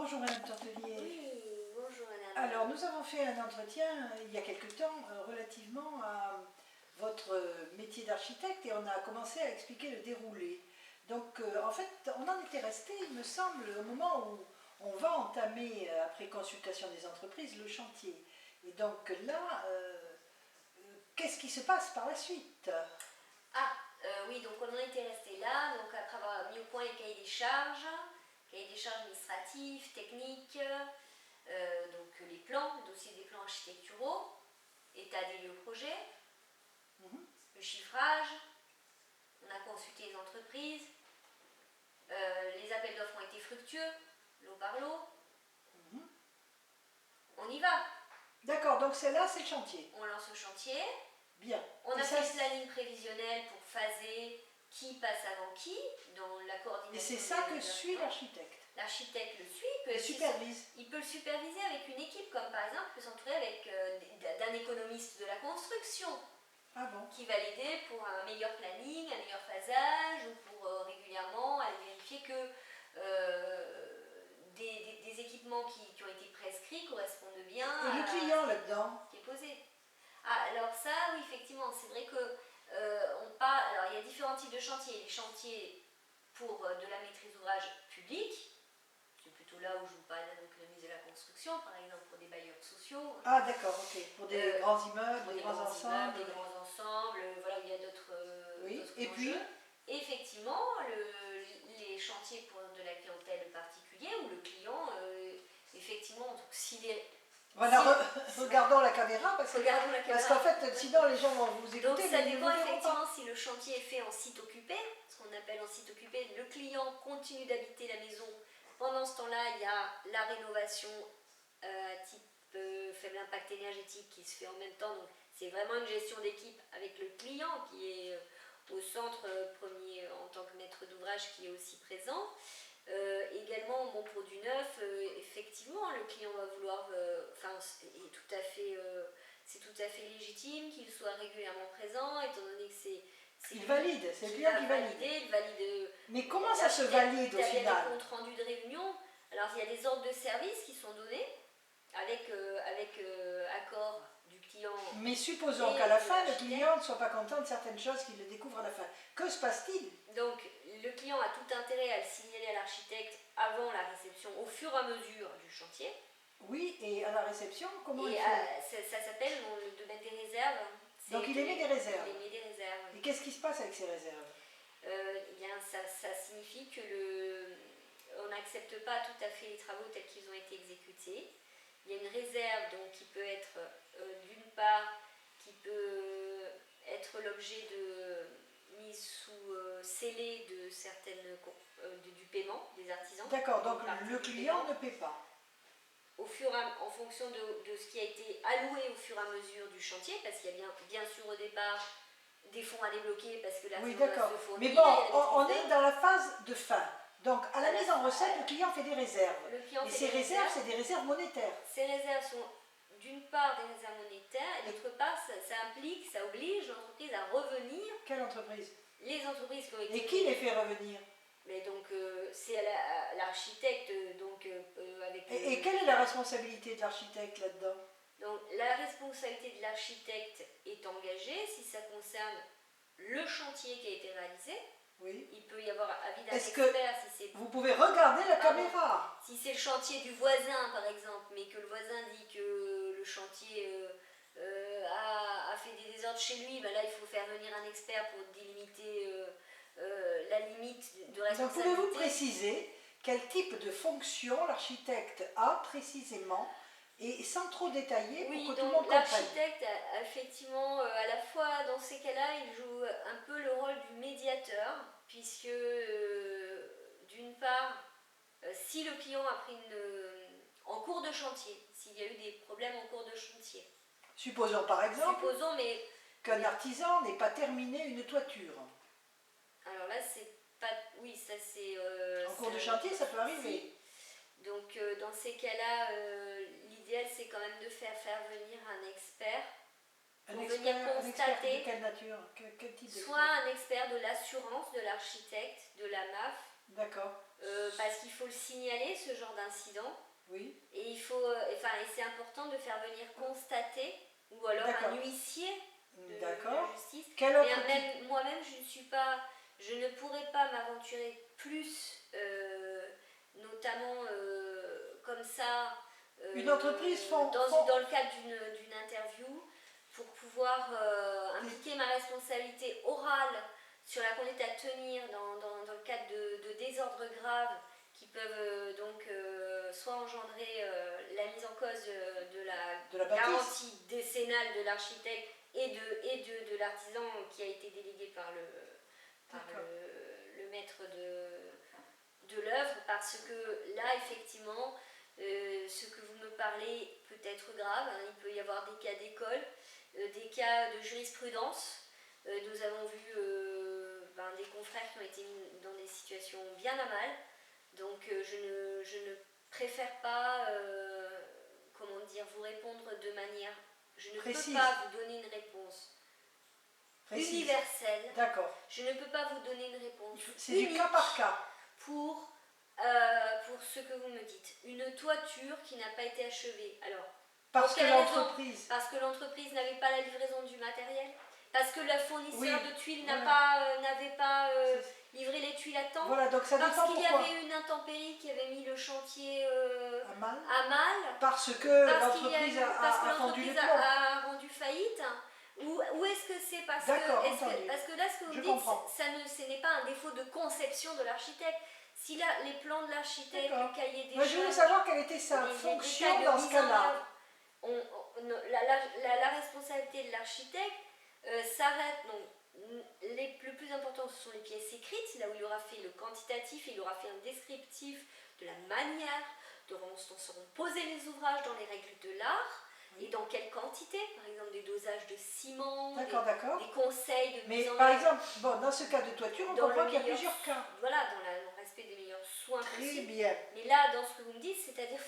Bonjour Madame Tortelier. Oui, bonjour madame. Alors nous avons fait un entretien il y a quelque temps relativement à votre métier d'architecte et on a commencé à expliquer le déroulé. Donc en fait on en était resté, il me semble, au moment où on va entamer, après consultation des entreprises, le chantier. Et donc là, qu'est-ce qui se passe par la suite? Oui, donc on en était resté là, donc après avoir mis au point les cahiers des charges administratives, techniques, donc les plans, le dossier des plans architecturaux, état des lieux projet, le chiffrage, on a consulté les entreprises, les appels d'offres ont été fructueux, lot par lot, on y va. D'accord, donc c'est là, c'est le chantier. On lance le chantier. Bien. On Et a ça, fait une planning prévisionnelle pour phaser qui passe avant qui dans la coordination. Et c'est ça que suit l'architecte. L'architecte le suit, Il supervise. il peut le superviser avec une équipe, comme par exemple, il peut s'entourer avec d'un économiste de la construction qui va l'aider pour un meilleur planning, un meilleur phasage, ou pour régulièrement aller vérifier que des équipements qui ont été prescrits correspondent bien Et le client là-dedans qui est posé. Alors ça, oui, effectivement, c'est vrai que alors il y a différents types de chantiers. Les chantiers pour de la maîtrise d'ouvrage publique, c'est plutôt là où je vous parlais donc le ministre de la construction, par exemple pour des bailleurs sociaux. Ah d'accord, ok. Pour des grands immeubles, des grands ensembles. Des grands ensembles, voilà, il y a d'autres Et puis et effectivement, les chantiers pour de la clientèle particulière où le client, effectivement, donc s'il est... Voilà, regardons la caméra parce qu'en fait, sinon les gens vont vous écouter. Donc ça mais dépend effectivement si le chantier est fait en site occupé, ce qu'on appelle en site occupé, le client continue d'habiter la maison. Pendant ce temps-là, il y a la rénovation type faible impact énergétique qui se fait en même temps. Donc c'est vraiment une gestion d'équipe avec le client qui est au centre premier en tant que maître d'ouvrage qui est aussi présent. Également, bon, pour du neuf, effectivement, le client va vouloir, c'est tout à fait légitime qu'il soit régulièrement présent, étant donné que c'est il valide, c'est le client qui valide. Il valide. Mais comment ça se valide au final? Il y a des comptes rendus de réunion. Alors il y a des ordres de service qui sont donnés avec accord du client. Mais supposons qu'à la fin, le client ne soit pas content de certaines choses qu'il découvre à la fin. Que se passe-t-il? Donc le client a tout intérêt à le signaler à l'architecte avant la réception, au fur et à mesure du chantier. Oui, et à la réception, comment il fait? Ça s'appelle le domaine des réserves. Donc il émet des réserves. Il émet des réserves. Et qu'est-ce qui se passe avec ces réserves? Ça signifie que on n'accepte pas tout à fait les travaux tels qu'ils ont été exécutés. Il y a une réserve donc, qui peut être d'une part, qui peut être l'objet de mise sous scellé de certaines du paiement des artisans. D'accord, donc le client ne paie pas. En fonction de ce qui a été alloué au fur et à mesure du chantier, parce qu'il y a bien sûr au départ des fonds à débloquer parce que l'artisan doit se fournir. Mais bon, on est dans la phase de fin. Donc à la mise en recette, le client fait des réserves. Et ces réserves, c'est des réserves monétaires. Ces réserves sont d'une part des réserves monétaires et d'autre part, ça oblige l'entreprise à revenir. Quelle entreprise? Les entreprises qui ont été... Et qui les fait revenir? Mais donc c'est à l'architecte avec... Et quelle est la responsabilité de l'architecte là-dedans? Donc la responsabilité de l'architecte est engagée si ça concerne le chantier qui a été réalisé. Oui. Il peut y avoir avis d'un expert si c'est... Vous pouvez regarder la caméra. Si c'est le chantier du voisin par exemple, mais que le voisin dit que le chantier a fait des désordres chez lui, ben là il faut faire venir un expert pour délimiter la limite de responsabilité. Donc pouvez-vous préciser quel type de fonction l'architecte a précisément et sans trop détailler pour que tout le monde comprenne? L'architecte, effectivement, à la fois dans ces cas-là, il joue un peu le rôle du médiateur, puisque d'une part, si le client a pris en cours de chantier, s'il y a eu des problèmes en cours de chantier. Supposons par exemple qu'un artisan n'ait pas terminé une toiture. Alors là, c'est pas... Oui, ça c'est... en cours de chantier, ça peut arriver. Si. Donc dans ces cas-là, l'idéal c'est quand même de faire venir un expert pour venir constater. Un expert de quelle nature? Quel type soit un expert de l'assurance de l'architecte, de la MAF. D'accord. parce qu'il faut le signaler, ce genre d'incident. Oui. Et il faut, et c'est important de faire venir constater, ou alors un huissier de la justice. Moi-même, je ne pourrais pas m'aventurer plus, notamment comme ça, une entreprise dans le cadre d'une interview, pour pouvoir impliquer ma responsabilité orale sur la conduite à tenir dans le cadre de désordres graves qui peuvent donc soit engendrer la mise en cause de la garantie décennale de l'architecte et de l'artisan qui a été délégué par le maître de l'œuvre, parce que là, effectivement, ce que vous me parlez peut être grave, hein. Il peut y avoir des cas d'école, des cas de jurisprudence. Nous avons vu des confrères qui ont été mis dans des situations bien à mal. Donc je ne préfère pas vous répondre de manière... Je ne peux pas vous donner une réponse universelle. D'accord. Je ne peux pas vous donner une réponse c'est du cas par cas. Pour ce que vous me dites. Une toiture qui n'a pas été achevée. Alors, parce que l'entreprise n'avait pas la livraison du matériel. Parce que le fournisseur de tuiles n'avait pas livré les tuiles à temps. Voilà, donc ça dépend parce qu'il y avait une intempérie qui avait mis le chantier à mal. Parce que l'entreprise a rendu faillite. Ou est-ce que c'est parce que... Parce que là, ce que vous dites, ce n'est pas un défaut de conception de l'architecte. Si là, les plans de l'architecte, le cahier des charges... Je voulais savoir quelle était sa fonction dans ce cas-là. La responsabilité de l'architecte s'arrête. Le plus important, ce sont les pièces écrites, là où il aura fait le quantitatif, il aura fait un descriptif de la manière dont seront posés les ouvrages dans les règles de l'art. Et dans quelle quantité, par exemple des dosages de ciment, des conseils de mise en œuvre. Mais par exemple, dans ce cas de toiture, on comprend qu'il y a plusieurs cas. Voilà, dans le respect des meilleurs soins possibles. Très bien. Mais là, dans ce que vous me dites, c'est-à-dire,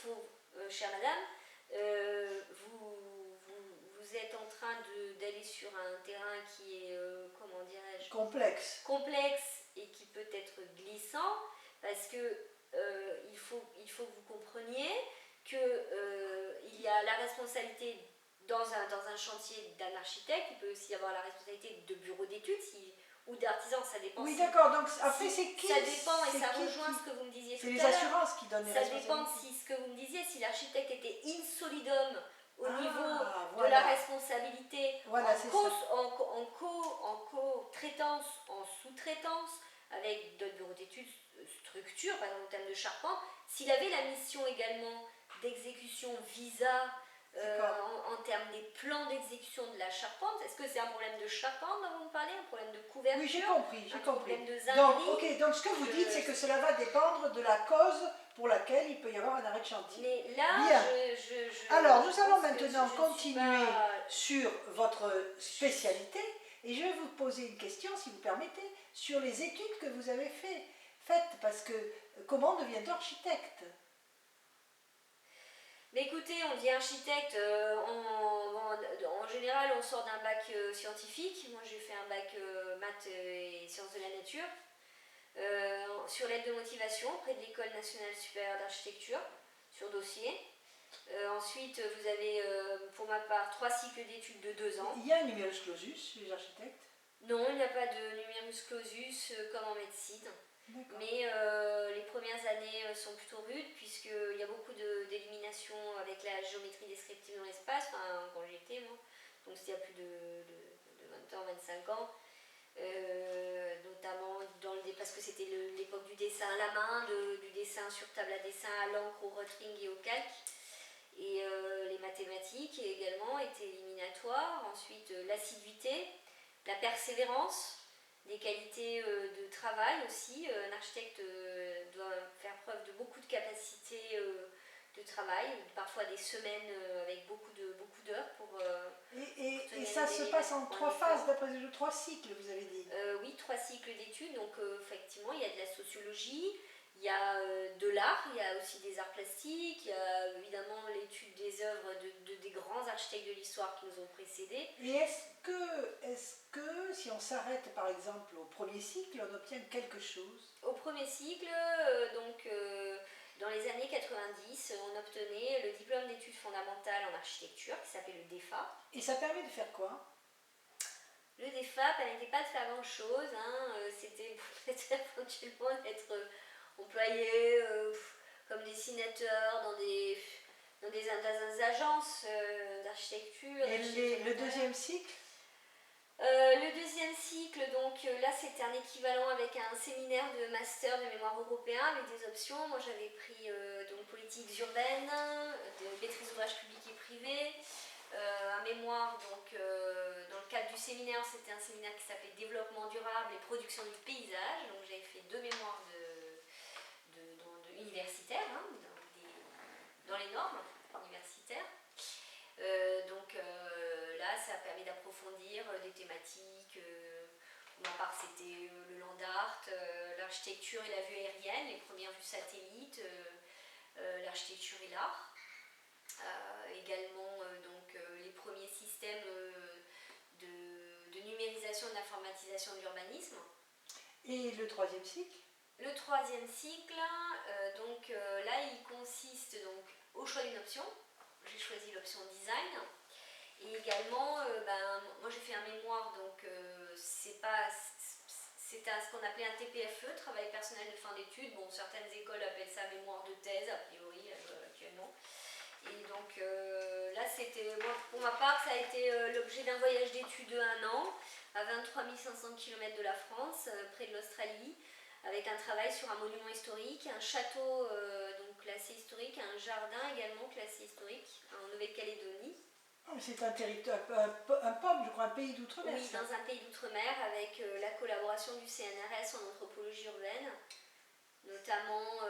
chère madame, vous êtes en train d'aller sur un terrain qui est, comment dirais-je, complexe et qui peut être glissant, parce que il faut que vous compreniez qu'il y a la responsabilité dans un chantier d'un architecte, il peut aussi y avoir la responsabilité de bureau d'études ou d'artisan, ça dépend. Oui, d'accord, donc après c'est qui? Ça dépend et ça rejoint ce que vous me disiez tout à l'heure. C'est les assurances qui donnent les responsabilités. Ça dépend si ce que vous me disiez, si l'architecte était in solidum au niveau de la responsabilité, en co-traitance, en sous-traitance, avec d'autres bureaux d'études, structures, par exemple en termes de charpente, s'il avait la mission également d'exécution visa en termes des plans d'exécution de la charpente, est-ce que c'est un problème de charpente dont vous me parlez, un problème de couverture? Oui, j'ai compris. Problème de zinguerie. Donc ce que vous dites, c'est que cela va dépendre de la cause pour laquelle il peut y avoir un arrêt de chantier. Mais là, alors, nous allons maintenant continuer sur votre spécialité et je vais vous poser une question, si vous permettez, sur les études que vous avez faites, parce que comment devient-on architecte? Mais écoutez, on devient architecte, en général on sort d'un bac scientifique. Moi j'ai fait un bac maths et sciences de la nature, sur l'aide de motivation auprès de l'École nationale supérieure d'architecture, sur dossier. Ensuite vous avez pour ma part 3 cycles d'études de 2 ans. Il y a un numerus clausus chez les architectes? Non, il n'y a pas de numerus clausus comme en médecine. Mais les premières années sont plutôt rudes, puisqu'il y a beaucoup d'élimination avec la géométrie descriptive dans l'espace, quand j'étais moi, donc c'était il y a plus de 20 ans, 25 ans, notamment parce que c'était l'époque du dessin à la main, du dessin sur table à dessin, à l'encre, au rotring et au calque. Et les mathématiques également étaient éliminatoires. Ensuite, l'assiduité, la persévérance, des qualités de travail aussi. Un architecte doit faire preuve de beaucoup de capacités de travail, parfois des semaines avec beaucoup d'heures pour... Et ça se passe en 3 phases, d'après 3 cycles, vous avez dit? Oui, 3 cycles d'études. Donc effectivement, il y a de la sociologie, Il y a de l'art, il y a aussi des arts plastiques, il y a évidemment l'étude des œuvres des grands architectes de l'histoire qui nous ont précédés. Et est-ce que si on s'arrête par exemple au premier cycle, on obtient quelque chose? Au premier cycle, dans les années 90, on obtenait le diplôme d'études fondamentales en architecture qui s'appelait le DEFA. Et ça permet de faire quoi? Le DEFA ne permettait pas de faire grand chose, c'était éventuellement d'être employé comme dessinateur dans des agences d'architecture. Et le deuxième cycle? Le deuxième cycle, là c'était un équivalent avec un séminaire de master de mémoire européen avec des options. Moi j'avais pris politiques urbaines, de maîtrise d'ouvrage public et privé, un mémoire dans le cadre du séminaire, c'était un séminaire qui s'appelait développement durable et production du paysage. Donc j'avais fait 2 mémoires universitaires, dans les normes universitaires. Là, ça permet d'approfondir des thématiques. Pour ma part, c'était le land art, l'architecture et la vue aérienne, les premières vues satellites, l'architecture et l'art. Également, les premiers systèmes de numérisation et d'informatisation de l'urbanisme. Et le troisième cycle? Le troisième cycle, là, il consiste au choix d'une option. J'ai choisi l'option design. Et également, moi j'ai fait un mémoire, c'est ce qu'on appelait un TPFE, travail personnel de fin d'études. Bon, certaines écoles appellent ça mémoire de thèse, a priori, actuellement. Et là, pour ma part, ça a été l'objet d'un voyage d'études de 1 an, à 23 500 km de la France, près de l'Australie, avec un travail sur un monument historique, un château classé historique, un jardin également classé historique en Nouvelle-Calédonie. C'est un territoire, un POM, je crois, un pays d'outre-mer. Oui, dans un pays d'outre-mer avec la collaboration du CNRS en anthropologie urbaine, notamment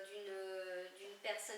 d'une personne